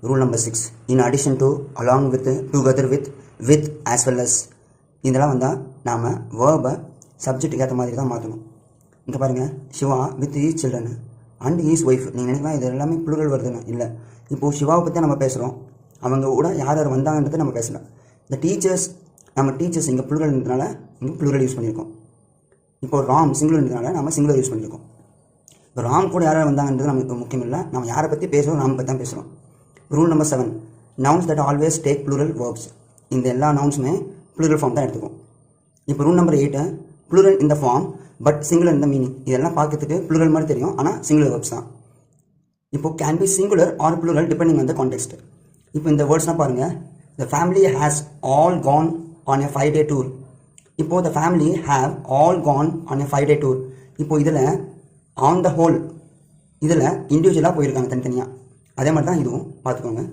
Rule number 6. In addition to, along with, together with as well as. இதெல்லாம் வந்தால் நாம் வேர்பை சப்ஜெக்ட்டுக்கு ஏற்ற மாதிரி தான் மாற்றணும். இங்கே பாருங்கள், Shiva with his children and his wife. நீங்கள் நினைக்கலாம் இது எல்லாமே ப்ளூரல் வருதுன்னு. இல்லை, இப்போது சிவாவை பற்றி நம்ம பேசுகிறோம், அவங்க கூட யார் யார் வந்தாங்கன்றதை நம்ம பேசலாம். இந்த டீச்சர்ஸ், நம்ம டீச்சர்ஸ் இங்கே ப்ளூரல் இருந்ததுனால இங்கே ப்ளூரல் யூஸ் பண்ணியிருக்கோம். இப்போ ராம் சிங்குலர் இருந்ததுனால நம்ம சிங்குலர் யூஸ் பண்ணியிருக்கோம். இப்போ ராம் கூட யார் யார் வந்தாங்கன்றது நமக்கு முக்கியம் இல்லை, நம்ம யாரை பற்றி பேசுகிறோம், ராம் பற்றி தான் பேசுகிறோம். Rule number 7. Nouns that always take plural verbs. இந்த எல்லா நவுன்ஸுமே ப்ளூரல் ஃபார்ம் தான் எடுத்துக்கும். இப்போ ரூல் நம்பர் 8. ப்ளூரல் இந்த ஃபார்ம் பட் சிங்குலர் இந்த மீனிங். இதெல்லாம் பார்க்கறதுக்கு ப்ளூரல் மாதிரி தெரியும், ஆனால் சிங்குலர் வேர்ப்ஸ் தான். இப்போ can be singular or plural depending on the context. இப்போ இந்த வேர்ட்ஸ்லாம் பாருங்கள். The family has all gone on a 5-day tour. இப்போது the family have all gone on a 5-day tour. இப்போது இதில் ஆன் த ஹோல், இதில் இண்டிவிஜுவலாக போயிருக்காங்க தனித்தனியாக. அதே மாதிரி தான் இதுவும் பார்த்துக்கோங்க.